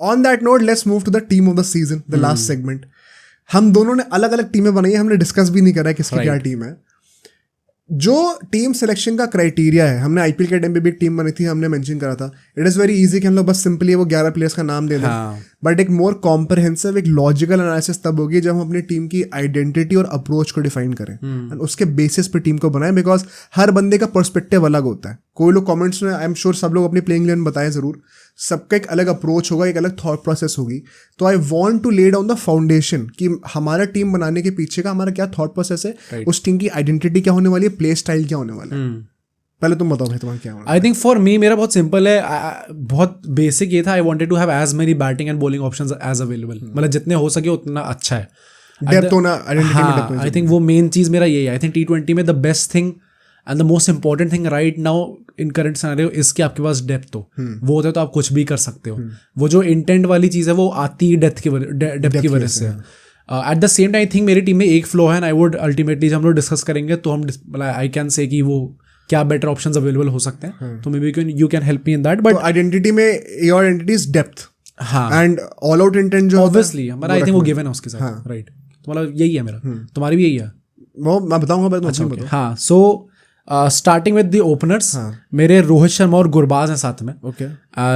On that note let's move to the team of the season, the last segment. हम दोनों ने अलग अलग टीमें बनाई है, हमने डिस्कस भी नहीं करा है किसकी क्या टीम है. जो टीम सिलेक्शन का क्राइटेरिया है, हमने आईपीएल के टाइम पे भी एक टीम बनी थी, हमने मेंशन करा था. इट इज़ वेरी इजी कि हम लोग बस सिंपली वो 11 प्लेयर्स का नाम दे दें. बट एक मोर कॉम्प्रहेंसिव, एक लॉजिकल एनालिसिस तब होगी जब हम अपनी टीम की आइडेंटिटी और अप्रोच को डिफाइन करें एंड उसके बेसिस पे टीम को बनाएं. बिकॉज हर बंदे का पर्सपेक्टिव अलग होता है. कोई लोग कमेंट्स में आई एम श्योर सब लोग अपनी प्लेइंग लेन बताएं जरूर. सबका एक अलग अप्रोच होगा, एक अलग थॉट प्रोसेस होगी. तो I want to lay down the foundation कि हमारा टीम बनाने के पीछे का हमारा क्या थॉट प्रोसेस है, उस टीम की आइडेंटिटी क्या होने वाली है, प्ले स्टाइल क्या होने वाला है. पहले तुम बताओ भाई तुम्हारा क्या होना. आई थिंक फॉर मी मेरा बहुत सिंपल है, बहुत बेसिक ये था. I wanted to have as many batting and bowling options as available. मतलब जितने हो सके उतना अच्छा है. डेप्थ होना, आइडेंटिटी में डेप्थ होना. आई थिंक वो मेन चीज मेरा यही है. आई थिंक T20 में the best thing and the most important thing right now in current scenario इसके आपके पास डेप्थ हो. वो होता है तो आप कुछ भी कर सकते हो. वो जो इंटेंट वाली चीज़ है वो आती है डेप्थ की वजह से. At the same time I think मेरी टीम में एक फ्लो है एंड आई वुड अल्टीमेटली जब हम लोग डिस्कस करेंगे तो हम आई कैन से कि वो क्या बेटर ऑप्शंस अवेलेबल हो सकते हैं. तो may be you can help me in that. But identity में योर आइडेंटिटी इज डेप्थ. हाँ, एंड ऑल आउट इंटेंट जो ऑब्वियसली हमारा आई थिंक वो गिवन है उसके साथ. राइट, तुम्हारा यही है, मेरा तुम्हारी भी यही है. वो मैं बताऊंगा. हाँ, so starting with the openers, मेरे रोहित शर्मा और गुरबाज हैं साथ में. Okay.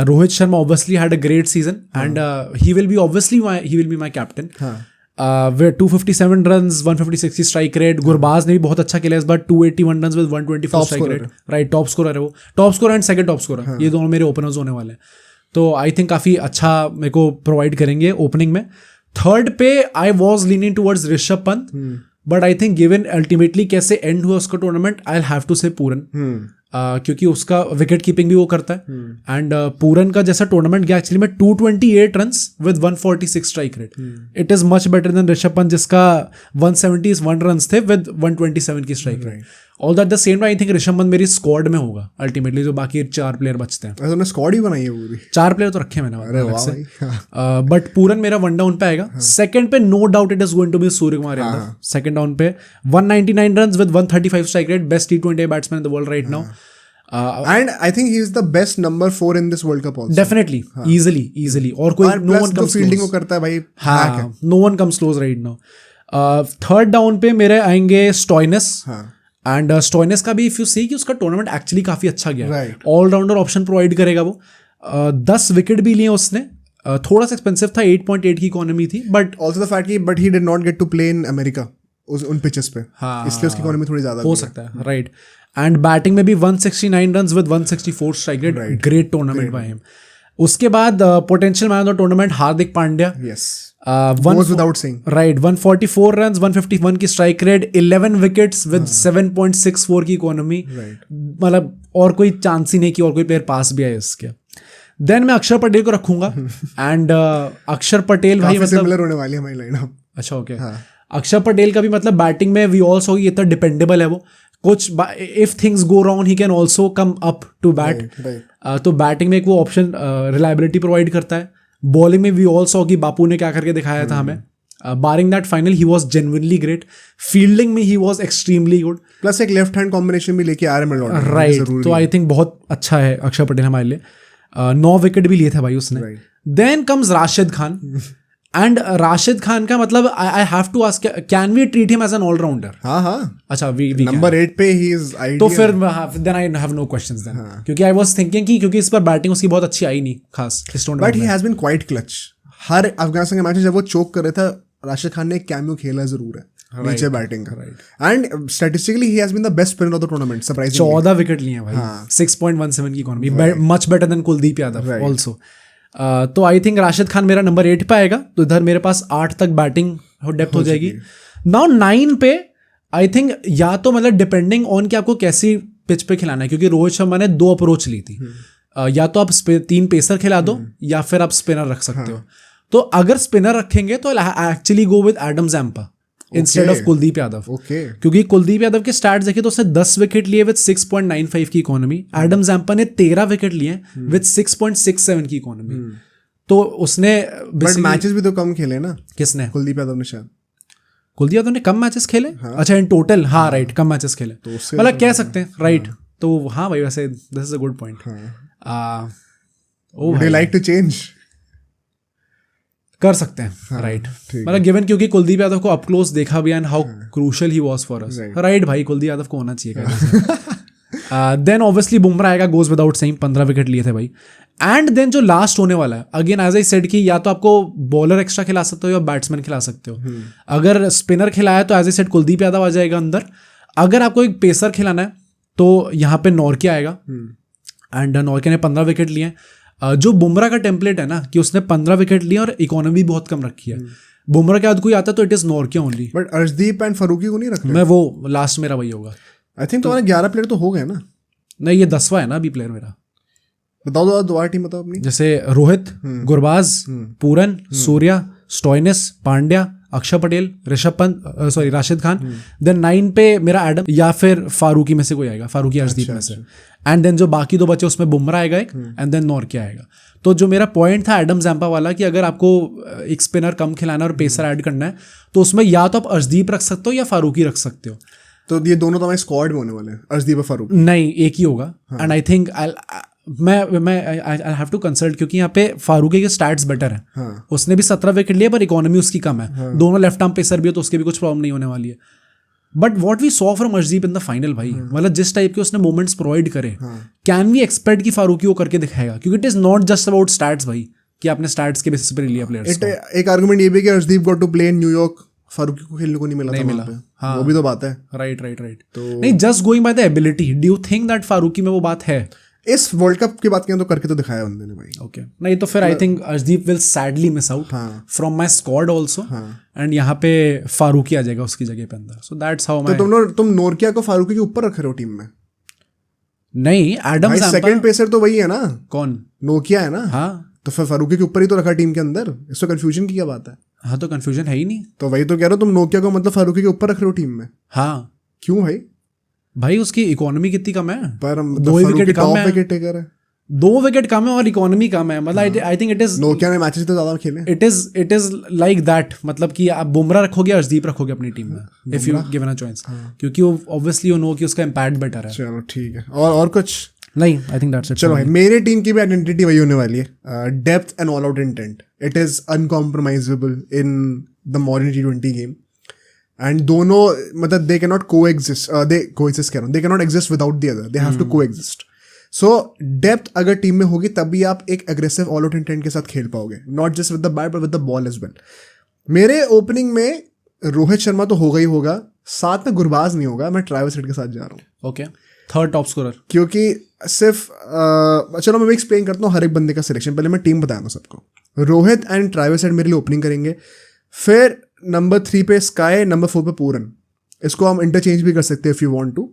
Rohit Sharma obviously had a great season and he will be my captain. 257 runs, 156 की स्ट्राइक रेट. गुरबाज ने भी बहुत अच्छा खेला इस बार, 281 runs with 124 strike rate. Right, top scorer है वो. Top scorer and second top scorer, ये दोनों मेरे ओपनर्स होने वाले हैं. तो आई थिंक काफ़ी अच्छा मेरे को प्रोवाइड करेंगे ओपनिंग में. थर्ड पे I was leaning towards Rishabh Pant, but I think given ultimately कैसे एंड हुआ उसका टूर्नामेंट, आई हैव टू से पूरन. क्योंकि उसका विकेट कीपिंग भी वो करता है. एंड पूरन का जैसा टूर्नामेंट गया एक्चुअली में 228 runs with 146 strike rate. It is much better then Rishabh Pant जिसका 171 रन्स थे विद 127 की strike rate. All that the same I think Rishabh Pant मेरी स्क्वाड में होगा अल्टीमेटली, जो बाकी 4 प्लेयर बचते हैं. तुमने स्क्वाड ही बनाई है पूरी? 4 प्लेयर तो रखे मैंने. बट पूरन मेरा वन डाउन पे आएगा. सेकंड पे no doubt it is going to be Surya Kumar Yadav. Second down पे 199 runs with 135 strike rate, best T20 batsman in the world right now. And I think he is the best number 4 in this World Cup also. Definitely, easily. और कोई no one comes fielding वो करता है भाई. हाँ, no one comes close right now. Third down पे मेरे आएंगे स्टॉइनस. एंड स्टॉइनस का भी इफ यू सी कि उसका टूर्नामेंट एक्चुअली काफी अच्छा गया. ऑलराउंडर ऑप्शन प्रोवाइड करेगा वो. 10 विकेट भी लिए उसने. थोड़ा सा एक्सपेंसिव था, 8.8 की इकोनॉमी थी. बट ऑल्सो द फैक्ट कि but he did not get to play in America उन पिचेस पे. इसलिए उसकी इकोनॉमी थोड़ी ज्यादा हो सकता है. राइट. एंड बैटिंग में भी 169 runs with 164 strike rate. Great tournament by him. उसके बाद potential man of the tournament Hardik Pandya. Yes, goes without saying. Right, 144 runs, 151 की स्ट्राइक रेट, 11 विकेट्स विद 7.64 की इकोनॉमी. मतलब और कोई चांस ही नहीं कि और कोई प्लेयर पास भी आए इसके. देन मैं अक्षर पटेल को रखूंगा. एंड अक्षर पटेल भाई मतलब सिमिलर होने वाली है हमारी लाइनअप. अच्छा, ओके. अक्षर पटेल का भी मतलब बैटिंग में वी ऑल्सो ये तो डिपेंडेबल है वो. कुछ if things go round he can also come up to bat. तो बैटिंग में एक वो ऑप्शन रिलायबिलिटी प्रोवाइड करता है. बॉलिंग में वी ऑल्सो कि बापू ने क्या करके दिखाया था हमें. Barring that final he was genuinely great. Fielding में he was extremely good. Plus एक लेफ्ट हैंड कॉम्बिनेशन भी लेके आ रहे हैं. राइट, तो आई थिंक बहुत अच्छा है अक्षर पटेल हमारे लिए. 9 विकेट भी लिए थे भाई उसने. Then comes Rashid Khan. And Rashid Khan का मतलब I have to ask, can we treat him as an all-rounder? अच्छा, वी नंबर 8 पे ही इज आइडियल. तो फिर then I have no questions then. क्योंकि आई वाज थिंकिंग कि क्योंकि इस बार बैटिंग उसकी बहुत अच्छी आई नहीं खास इस टूर्नामेंट में. But he has been quite clutch. हर अफगानिस्तान के मैच में जब वो चोक कर रहा था, राशिद खान ने एक कैमियो खेला जरूर है नीचे बैटिंग का. And statistically he has been the best spinner of the tournament. Surprisingly 14 wicket लिए हैं भाई. 6.17 की economy, much better than Kuldeep Yadav also. तो आई थिंक राशिद खान मेरा नंबर 8 पे आएगा. तो इधर मेरे पास 8 तक बैटिंग डेप्थ हो जाएगी. नाउ 9 पे आई थिंक या तो मतलब डिपेंडिंग ऑन कि आपको कैसी पिच पे खिलाना है, क्योंकि रोहित शर्मा ने 2 अप्रोच ली थी. या तो आप 3 पेसर खिला दो या फिर आप स्पिनर रख सकते हो. तो अगर स्पिनर रखेंगे तो actually go with Adam Zampa instead of Kuldeep Yadav. क्योंकि कुलदीप यादव के स्टैट्स देखे तो उसने 10 विकेट लिए विद 6.95 की इकोनॉमी. एडम जैम्पा ने 13 विकेट लिए विद 6.67 की इकोनॉमी. तो उसने मैचेस भी तो कम खेले ना. किसने? कुलदीप यादव ने. शायद कुलदीप यादव ने कम मैचेस खेले. अच्छा, इन टोटल. हाँ राइट, कम मैचेस खेले, मतलब कह सकते हैं. राइट. तो हाँ भाई, वैसे this is a good point. Would you like to change? कर सकते हैं, राइट. मतलब गिवन क्योंकि कुलदीप यादव को अप क्लोज देखा भी and how crucial he was for us, right भाई. कुलदीप यादव को होना चाहिए. देन ऑब्वियसली बुमराह आएगा, गोज विदाउट सेइंग. 15 विकेट लिए थे भाई. एंड देन जो लास्ट होने वाला है, अगेन एज आई सेड कि या तो आपको बॉलर एक्स्ट्रा खिला सकते हो या बैट्समैन खिला सकते हो. अगर स्पिनर खिलाया तो as I said Kuldeep Yadav आ जाएगा अंदर. अगर आपको एक पेसर खिलाना है तो यहाँ पे नॉर्किया आएगा. एंड नॉर्किया ने 15 विकेट लिए. जो बुमराह का टेम्पलेट है ना कि उसने 15 विकेट लिए और इकोनॉमी बहुत कम रखी है. बुमराह के बाद कोई आता तो it is Nortje only. But Arshdeep and Farooqi को नहीं रखना. मैं वो लास्ट मेरा वही होगा. आई थिंक तुम्हारे 11 प्लेयर तो हो गए ना. नहीं, ये 10वां है ना अभी प्लेयर मेरा. बताओ दोबारा टीम बताओ अपनी. जैसे रोहित, गुरबाज, पूरन, सूर्या, स्टोइनिस, पांड्या, अक्षर पटेल, ऋषभ पंत, सॉरी राशिद खान. देन 9 पे मेरा एडम या फिर फारूकी में से कोई आएगा, फारूकी अर्शदीप में से. एंड देन जो बाकी 2 बचे उसमें बुमराह आएगा एक, एंड देन नॉर्किया आएगा. तो जो मेरा पॉइंट था एडम जैम्पा वाला कि अगर आपको एक स्पिनर कम खिलाना और पेसर ऐड करना है तो उसमें या तो आप अर्शदीप रख सकते हो या फारूकी रख सकते हो. तो ये दोनों तो हमारे स्क्वाड में होने वाले हैं, अर्शदीप और फारूकी. नहीं, एक ही होगा. And I think I have to consult क्योंकि यहाँ पे फारूकी के स्टैट्स बेटर है. उसने भी 17 विकेट लिए पर इकोनॉमी उसकी कम है. दोनों लेफ्ट आर्म पेसर भी हो तो उसके भी कुछ प्रॉब्लम नहीं होने वाली है. But what we saw from Arshdeep in the final भाई, मतलब जिस टाइप के उसने मोमेंट्स प्रोवाइड करे, कैन वी एक्सपेक्ट कि फारूकी वो करके दिखाएगा? क्योंकि it is not just about stats भाई कि आपने स्टैट्स के बेसिस पर लिया प्लेयर्स. एक आर्गुमेंट ये भी कि Arshdeep got to play in New York, Farooqui को खेलने को नहीं मिला था. हाँ, वो भी तो बात है. राइट. तो नहीं, just going by the ability, do you think that Farooqi में वो बात है? इस वर्ल्ड कप की बात करें तो करके तो दिखाया बंदे ने भाई. ओके, नहीं तो फिर I think Arshdeep will sadly miss out from my squad also. And यहाँ पे फारूकी आ जाएगा उसकी जगह पे अंदर. So that's how my. तो तुम नॉर्किया को फारूकी के ऊपर रख रहे हो टीम में? नहीं, एडम जैम्पा सेकंड पेसर तो वही है ना. कौन? नॉर्किया है ना. हाँ, तो फिर फारूकी के ऊपर ही तो रखा टीम के अंदर. इसमें कंफ्यूजन की क्या बात है? हाँ, तो कंफ्यूजन है ही नहीं. तो वही तो कह रहा हूँ, तुम नॉर्किया को मतलब फारूकी के ऊपर रख रहे हो टीम में. हाँ, क्यों भाई उसकी इकोनॉमी कितनी कम है. पर 2 विकेट कम है. विकेट टेकर है. 2 विकेट कम है और इकोनॉमी कम है. मतलब I think it is, Nortje ने मैचेस तो ज्यादा खेले. It is like that. मतलब कि आप बुमराह रखोगे, अर्शदीप रखोगे अपनी टीम में if you given a choice. क्योंकि वो ऑब्वियसली यू नो कि उसका इम्पैक्ट बेटर है. चलो ठीक है. और कुछ नहीं, आई थिंक दैट्स इट. चलो भाई, मेरी टीम की भी आइडेंटिटी वही होने वाली है. Depth and all out intent. It is uncompromisable in the modern T20 game. And दोनों मतलब they can not coexist. They coexist कह रहा हूँ, they can not exist without the other. They have to coexist. So depth अगर team में होगी तभी आप एक एग्रेसिव ऑल आउट इंटेंट के साथ खेल पाओगे. Not just with the bat but with the ball as well. मेरे ओपनिंग में रोहित शर्मा तो होगा ही होगा, साथ में गुरबाज नहीं होगा. मैं ट्रैविस हेड के साथ जा रहा हूँ. Okay, third top scorer. क्योंकि सिर्फ चलो मैं एक्सप्लेन करता हूँ हर एक बंदे का सिलेक्शन. पहले मैं टीम बताया सबको. रोहित एंड ट्रैविस हेड मेरे लिए ओपनिंग करेंगे. फिर नंबर 3 पे स्काई, नंबर 4 पे पूरन. इसको हम इंटरचेंज भी कर सकते हैं इफ यू वांट टू.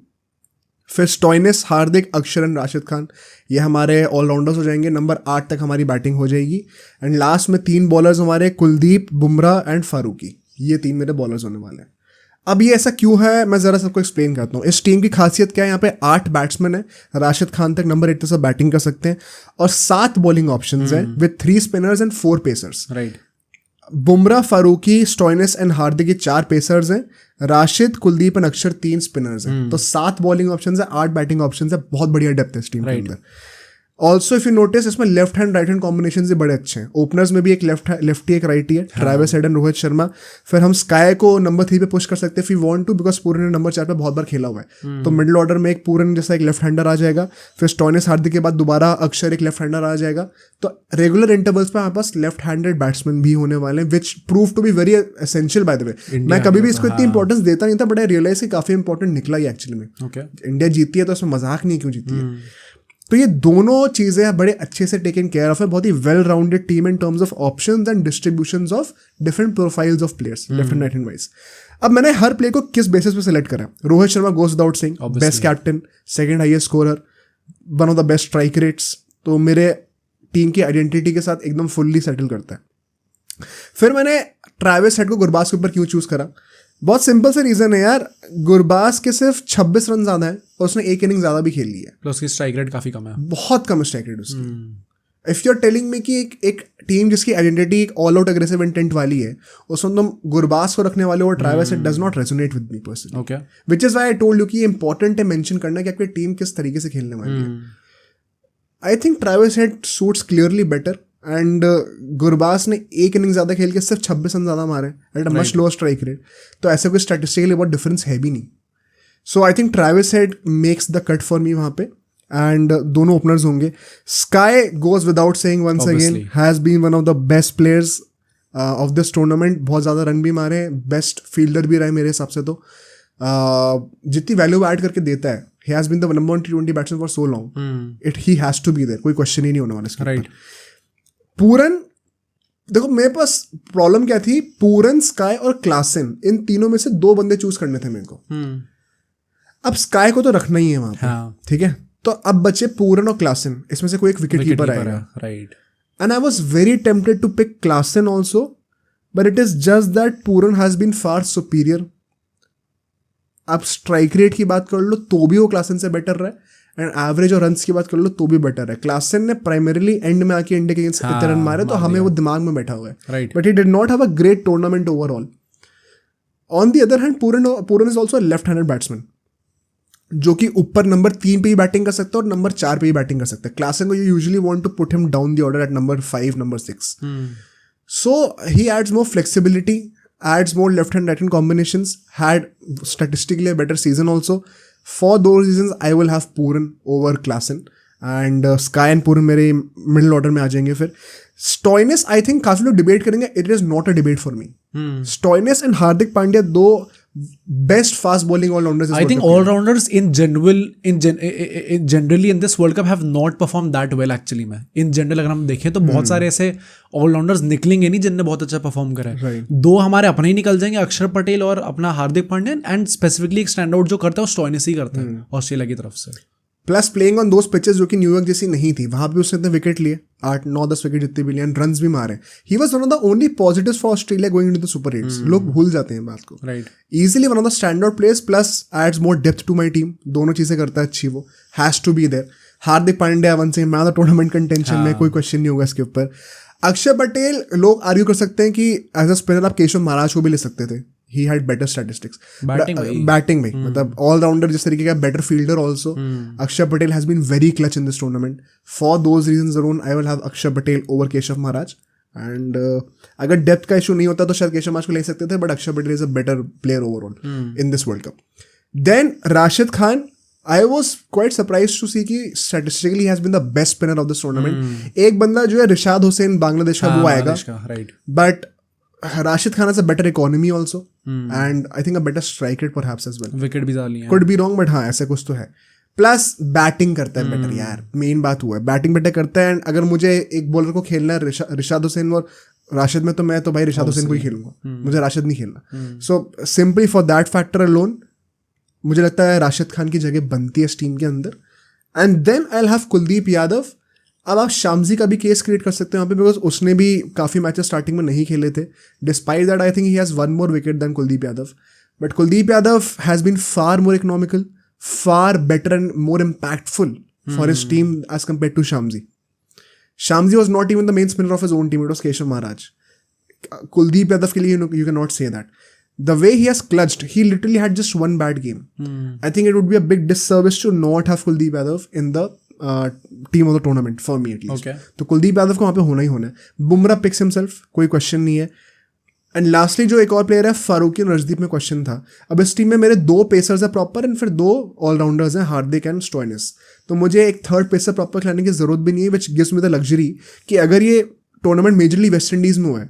फिर स्टोइनिस, हार्दिक, अक्षर एंड राशिद खान, ये हमारे ऑलराउंडर्स हो जाएंगे. नंबर 8 तक हमारी बैटिंग हो जाएगी. एंड लास्ट में 3 बॉलर्स हमारे, कुलदीप, बुमराह एंड फारूकी. ये 3 मेरे बॉलर्स होने वाले हैं. अब ये ऐसा क्यों है मैं ज़रा सबको एक्सप्लेन करता हूँ. इस टीम की खासियत क्या है, यहाँ पे 8 बैट्समैन है. राशिद खान तक नंबर 8 तक सब बैटिंग कर सकते हैं. और 7 बॉलिंग ऑप्शंस हैं with 3 spinners and 4 pacers. Right. Bumrah, Farooqi, Stoinis and Hardik, ये 4 पेसर्स हैं. राशिद, कुलदीप एंड अक्षर 3 स्पिनर्स हैं. तो 7 बॉलिंग ऑप्शंस है, 8 बैटिंग ऑप्शंस है. बहुत बढ़िया डेप्थ है इस टीम के अंदर. ऑल्सो इफ यू नोटिस इसमें left hand right hand combination भी बड़े अच्छे हैं. ओपनर्स में भी एक लेफ्टी एक राइटी है, Travis head and Rohit Sharma. फिर हम स्काई को नंबर 3 पे पुश कर सकते हैं if you want to, because Pooran ने नंबर 4 पे बहुत बार खेला हुआ है. तो मिडिल ऑर्डर में एक पूरन जैसा एक लेफ्ट हैंडर आ जाएगा. फिर स्टोइनिस, हार्दिक के बाद दोबारा अक्षर एक लेफ्ट हैंडर आ जाएगा. तो रेगुलर इंटरवल्स पे हमारे पास लेफ्ट हैंडेड बैट्समैन भी होने वाले हैं, which prove to be very essential by the way. मैं कभी भी इसको इतनी इंपॉर्टेंस देता नहीं था, बट आई रियलाइज कि काफी इंपॉर्टेंट निकला ही एक्चुअली में. इंडिया जीती है तो उसमें मजाक नहीं क्यों जीती है. तो ये दोनों चीज़ें बड़े अच्छे से टेकन केयर ऑफ है. बहुत ही well rounded team in terms of options and distributions of different profiles of players, left and right hand wise. अब मैंने हर प्ले को किस बेसिस पे सेलेक्ट करा. Rohit Sharma goes without saying, best captain, second highest scorer, one of the best strike rates. तो मेरे team की identity के साथ एकदम फुल्ली सेटल करता है. फिर मैंने ट्रैविस हेड को गुरबाज के ऊपर क्यों चूज करा. बहुत सिंपल से रीजन है यार. गुरबाज के सिर्फ 26 रन ज्यादा है और उसने एक इनिंग ज्यादा भी खेल ली है. प्लस उसकी स्ट्राइक रेट काफी कम है, बहुत कम स्ट्राइक रेट उसकी. If you are telling me कि एक टीम जिसकी आइडेंटिटी एक ऑल आउट एग्रेसिव इंटेंट वाली है, उसमें तुम गुरबाज को रखने वाले हो और Travis head does not resonate with me personally. Okay, which is why I told you कि ये इंपॉर्टेंट है मेंशन करना कि आपकी टीम किस तरीके से खेलने वाली है. आई think Travis head suits clearly better and Gurbaz ने एक इनिंग ज़्यादा खेल के सिर्फ 26 रन ज़्यादा मारे at a much lower strike rate, तो ऐसे कोई स्टैटिस्टिकली बहुत डिफरेंस है भी नहीं. So I think Travis Head makes the cut for me वहाँ पे, एंड दोनों ओपनर्स होंगे. Sky goes without saying once again, has been one of the best players of this tournament. बहुत ज़्यादा रन भी मारे, बेस्ट फील्डर भी रहे मेरे हिसाब से. तो जितनी वैल्यू ऐड करके देता है, he has been the number one T20 batsman for so long. He has to be there. कोई क्वेश्चन ही नहीं होने वाला इसके ऊपर. पूरन, देखो मेरे पास प्रॉब्लम क्या थी, पूरन, स्काई और क्लासन, इन तीनों में से 2 बंदे चूज करने थे मेरे को. अब स्काई को तो रखना ही है वहां पे, ठीक है. तो अब बचे पूरन और क्लासन, इसमें से कोई एक विकेट कीपर आएगा. Right. And I was very tempted to pick Klaasen also, but it is just that Pooran has been far superior. आप स्ट्राइक रेट की बात कर लो तो भी वो क्लासन से बेटर रहा है, एंड एवरेज और रन्स की बात कर लो तो भी बेटर है. क्लासन ने प्राइमरीली एंड में आके इंडिया के अगेंस्ट इतने रन मारे, तो हमें वो दिमाग में बैठा हुआ है, but he did not have a great tournament overall. On the other hand Pooran is also left handed batsman, जो कि ऊपर नंबर 3 पे ही बैटिंग कर सकता है और नंबर 4 पे ही बैटिंग कर सकता है. क्लासन को you usually want to put him down the order at number 5, number 6. So he adds more flexibility, adds more left hand right hand combinations, had statistically a better season also. For those reasons I will have Pooran over Klaasen, and Sky and Pooran मेरे middle order में आ जाएंगे. फिर Stoinis I think काफी लोग debate करेंगे, it is not a debate for me. Stoinis and Hardik Pandya, दो best fast bowling all-rounders. I think all-rounders in generally in this World Cup have not performed that well actually. में in general अगर हम देखें तो बहुत सारे ऐसे all-rounders निकलेंगे नहीं जिनने बहुत अच्छा परफॉर्म करा है. Right. 2 हमारे अपने ही निकल जाएंगे, अक्षर पटेल और अपना हार्दिक पांड्या, एंड स्पेसिफिकली एक स्टैंड आउट जो करता है वो स्टॉइनिस ही करता है ऑस्ट्रेलिया की तरफ से. Plus playing on those pitches जो कि न्यूयॉर्क जैसी नहीं थी, वहां भी उसने इतने विकेट लिए, 8-9-10 विकेट जितने भी लिए, रन्स भी मारे. He was one of the only positives for Australia going into the super 8s. लोग भूल जाते हैं बात को. Right. Easily one of the stand out players, plus adds more depth to my team. दोनों चीजें करता है अच्छी, वो has to be there. Hardik Pandya one से मैं टूर्नामेंट कंटेंशन में, कोई क्वेश्चन नहीं होगा इसके ऊपर. अक्षर पटेल, लोग आर्ग्यू कर सकते हैं कि एज अ स्पिनर आप केशव महाराज को भी ले सकते थे. He had better statistics. Batting में मतलब all rounder जिस तरीके का, better fielder also. Akshar Patel has been very clutch in this tournament. For those reasons alone, I will have Akshar Patel over Keshav Maharaj. And अगर depth का issue नहीं होता तो शायद केशव महाराज को ले सकते थे, but Akshar Patel is a better player overall in this World Cup. Then Rashid Khan, I was quite surprised to see कि statistically he has been the best spinner of this tournament. एक बंदा जो है रिशाद हुसैन बांग्लादेश का, वो आएगा, but Rashid Khan has a better economy also, and I think a better strike rate perhaps as well. Wicket भी डाली है. Could be wrong, but हाँ ऐसा कुछ तो है. प्लस बैटिंग करता है बेटर यार, मेन बात हुआ है बैटिंग बेटर करता है. एंड अगर मुझे एक बॉलर को खेलना है रिशाद हुसैन और राशिद में, तो मैं तो भाई रिशाद हुसैन को ही खेलूंगा, मुझे राशिद नहीं खेलना. So simply for that factor alone मुझे लगता है राशिद खान की जगह बनती है इस टीम के अंदर. And then I will have Kuldeep Yadav. अब आप शामजी का भी केस क्रिएट कर सकते हैं वहाँ पे, बिकॉज उसने भी काफ़ी मैचेस स्टार्टिंग में नहीं खेले थे. Despite that I think he has 1 more wicket than Kuldeep Yadav. But Kuldeep Yadav has been far more economical, far better and more impactful for his team as compare to Shamsi. Shamsi was not even the main spinner of his own team, it was Keshav Maharaj. Kuldeep Yadav के लिए you can not say that. The way he has clutched, he literally had just 1 bad game. I think it would be a big disservice to not have Kuldeep Yadav in the team of the tournament for me at least. तो कुलदीप यादव को वहाँ पे होना ही होना है. Bumrah pics himself, कोई question नहीं है. एंड लास्टली जो एक और प्लेयर है फारूकी और नजदीप में क्वेश्चन था. अब इस टीम में मेरे 2 पेसर्स हैं प्रॉपर, एंड फिर 2 ऑलराउंडर्स हैं, हार्दिक एंड स्टॉइनिस. तो मुझे एक 3rd पेसर प्रॉपर खिलाने की जरूरत भी नहीं है, which gives me the luxury कि अगर ये टूर्नामेंट मेजरली वेस्ट इंडीज में हुआ है,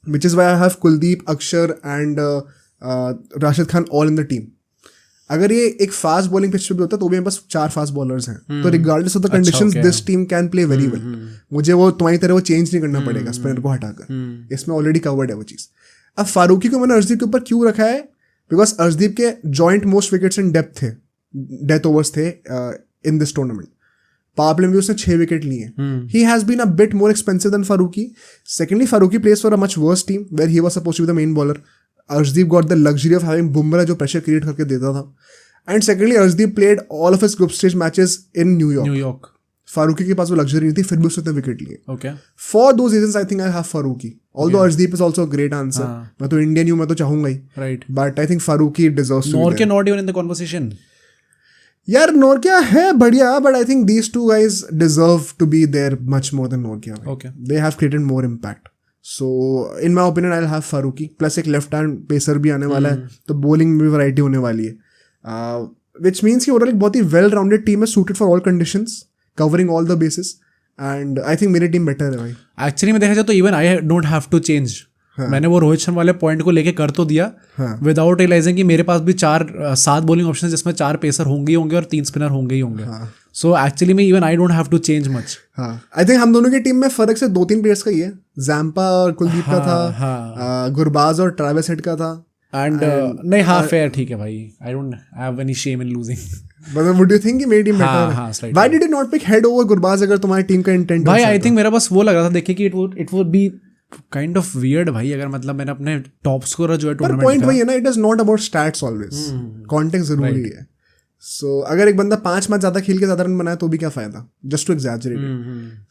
which is why I have Kuldeep, Akshar and Rashid Khan all in the team. अगर ये एक फास्ट बॉलिंग पिच पे भी होता तो भी मेरे पास 4 फास्ट बॉलर्स हैं, तो regardless of the conditions this team can play very well. मुझे वो तुम्हारी तरह वो चेंज नहीं करना पड़ेगा स्पिनर को हटाकर, इसमें ऑलरेडी कवर्ड है वो चीज़. अब फारूकी को मैंने अर्शदीप के ऊपर क्यों रखा है, बिकॉज अर्शदीप के joint most wickets in death overs थे in this tournament. Power play में भी उसने 6 विकेट लिए. He has been a bit more expensive than Farooqi. Secondly Farooqi plays for a much worse team where he was supposed to be the main bowler. Arshdeep got the luxury of having Bumrah जो pressure create करके देता था. And secondly Arshdeep played all of his group stage matches in New York. Farooqi के पास वो luxury नहीं थी, फिर भी उसने विकेट लिए. For those reasons I think I have Farooqi. Although Arshdeep is also a great answer. मैं तो इंडियन हूं, मैं तो चाहूंगा ही, right, but I think Farooqi deserves to be there. Not even in the conversation. यार नोकिया है बढ़िया, but I think these two guys deserve to be there much more than Nokia. Okay. They have created more impact. So in my opinion I will have Farooqui, plus एक left hand pacer भी आने वाला है, तो bowling में भी variety होने वाली है, विच मीन्स कि ओवरऑल एक बहुत ही वेल राउंडेड टीम है, suited for all conditions, covering all the bases. And I think मेरी टीम बेटर है भाई. एक्चुअली में देखा जाए तो even I don't have to change. मैंने वो रोहित शर्मा वाले पॉइंट को लेके कर तो दिया विदाउट रियलाइजिंग कि मेरे पास भी 7 बॉलिंग ऑप्शन जिसमें 4 पेसर होंगे ही होंगे और 3 स्पिनर होंगे ही होंगे. सो एक्चुअली में even I don't have to change much. I think हम दोनों की टीम में फर्क से 2-3 प्लेयर्स का ही है. जैम्पा और कुलदीप का था, गुरबाज और ट्रैविस हेड का था. एंड नहीं, हाँ फेयर, ठीक है भाई. I don't have any shame in losing. मतलब वुड यू थिंक कि मेरी टीम बेटर है? Why did you not pick Head over Gurbaz अगर तुम्हारी टीम का इंटेंट? भाई आई थिंक मेरा बस वो लग रहा था देखिए कि it would be kind of weird भाई, अगर मतलब मैंने अपने टॉप स्कोरर जो है टूर्नामेंट पॉइंट वही है ना, it is not about stats always, context जरूरी है. सो अगर एक बंदा 5 मैच ज्यादा खेल के ज्यादा रन बनाए तो भी क्या फायदा, just to exaggerate.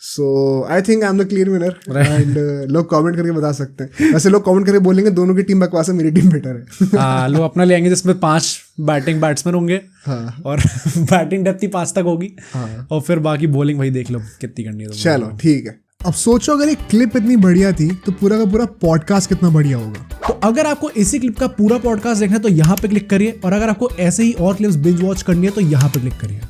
So I think I am the clear winner. And लोग कमेंट करके बता सकते हैं, वैसे लोग कमेंट करके बोलेंगे दोनों की टीम बकवास है, मेरी टीम बेटर है. हाँ, लोग अपना ले आएंगे जिसमें 5 बैटिंग बैट्समैन होंगे और बैटिंग डेप्थ ही 5 तक होगी, और फिर बाकी बॉलिंग भाई देख लो कितनी करनी है. चलो ठीक है. अब सोचो अगर एक क्लिप इतनी बढ़िया थी तो पूरा का पूरा पॉडकास्ट कितना बढ़िया होगा. तो अगर आपको इसी क्लिप का पूरा पॉडकास्ट देखना है तो यहाँ पे क्लिक करिए, और अगर आपको ऐसे ही और क्लिप्स बिंज वॉच करनी है तो यहाँ पे क्लिक करिए.